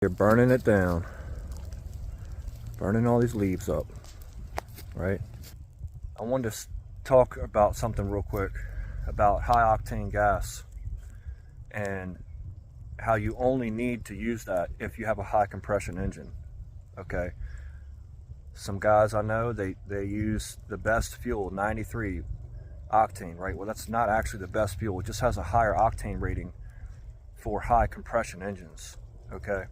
You're burning it down, burning all these leaves up, right? I wanted to talk about something real quick about high octane gas and how you only need to use that if you have a high compression engine. Okay, some guys I know, they use the best fuel, 93 octane, right? Well, that's not actually the best fuel. It just has a higher octane rating for high compression engines. Okay,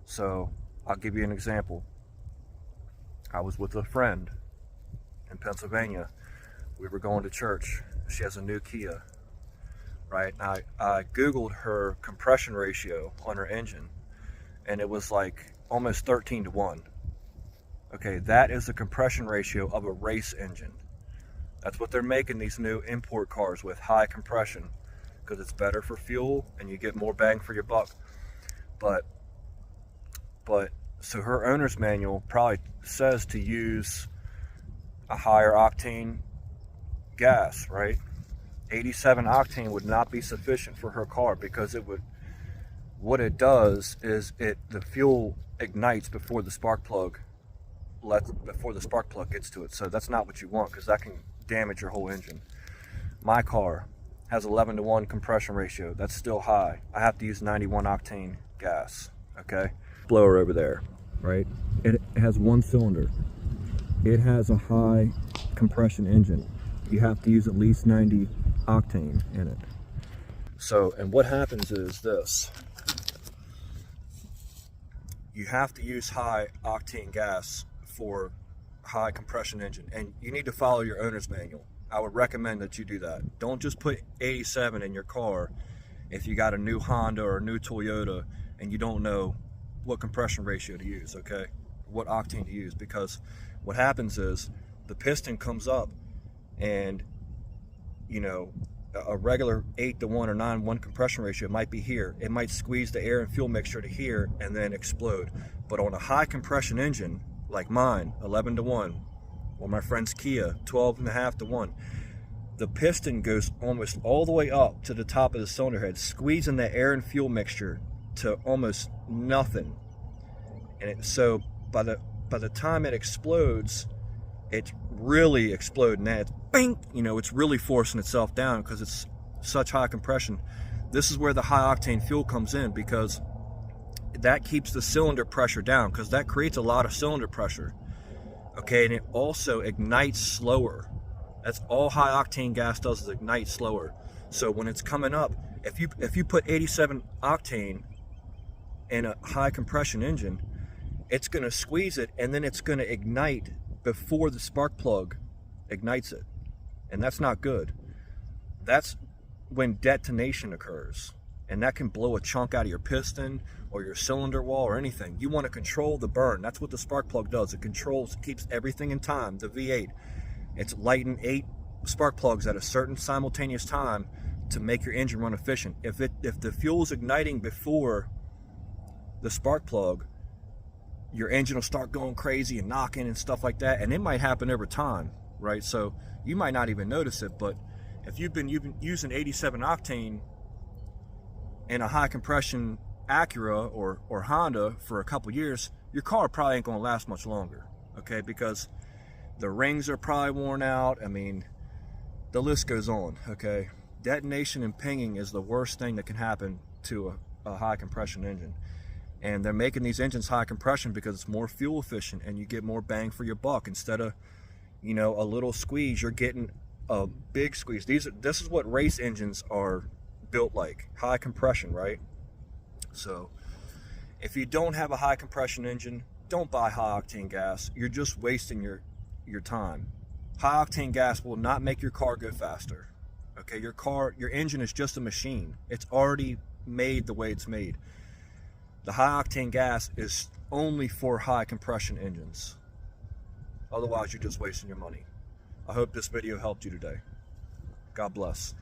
so I'll give you an example. I was with a friend in Pennsylvania. We were going to church. She has a new Kia, right? I Googled her compression ratio on her engine, and it was like almost 13 to 1. Okay, that is the compression ratio of a race engine. That's what they're making these new import cars with, high compression, because it's better for fuel and you get more bang for your buck. But so her owner's manual probably says to use a higher octane gas, right? 87 octane would not be sufficient for her car, because what it does is the fuel ignites before the spark plug gets to it. So that's not what you want, because that can damage your whole engine. My car has 11 to 1 compression ratio. That's still high. I have to use 91 octane gas. Okay, blower over there, right? It has one cylinder. It has a high compression engine. You have to use at least 90 octane in it. So, and what happens is this: you have to use high octane gas for high compression engine, and you need to follow your owner's manual. I would recommend that you do that. Don't just put 87 in your car if you got a new Honda or a new Toyota and you don't know what compression ratio to use, okay? What octane to use, because what happens is the piston comes up, and you know, a regular 8 to 1 or 9 to 1 compression ratio might be here. It might squeeze the air and fuel mixture to here and then explode. But on a high compression engine like mine, 11 to 1, or my friend's Kia, 12.5 to 1, the piston goes almost all the way up to the top of the cylinder head, squeezing the air and fuel mixture to almost nothing. And so by the time it explodes, it's really exploding. Now it's bing, you know, it's really forcing itself down because it's such high compression. This is where the high octane fuel comes in, because that keeps the cylinder pressure down, because that creates a lot of cylinder pressure. Okay, and it also ignites slower. That's all high octane gas does, is ignite slower. So when it's coming up, if you put 87 octane in a high compression engine, it's going to squeeze it, and then it's going to ignite before the spark plug ignites it. And that's not good. That's when detonation occurs, and that can blow a chunk out of your piston or your cylinder wall or anything. You want to control the burn. That's what the spark plug does. It controls, keeps everything in time. The V8, it's lighting 8 spark plugs at a certain simultaneous time to make your engine run efficient. If the fuel is igniting before the spark plug, your engine will start going crazy and knocking and stuff like that, and it might happen over time, right? So you might not even notice it, but if you've been using 87 octane in a high compression Acura or Honda for a couple years, your car probably ain't gonna last much longer, okay? Because the rings are probably worn out. I mean, the list goes on, okay? Detonation and pinging is the worst thing that can happen to a high compression engine. And they're making these engines high compression because it's more fuel efficient and you get more bang for your buck. Instead of, you know, a little squeeze, you're getting a big squeeze. This is what race engines are built like, high compression, right? So if you don't have a high compression engine, don't buy high octane gas. You're just wasting your time. High octane gas will not make your car go faster. Okay, your engine is just a machine. It's already made the way it's made. The high octane gas is only for high compression engines. Otherwise, you're just wasting your money. I hope this video helped you today. God bless.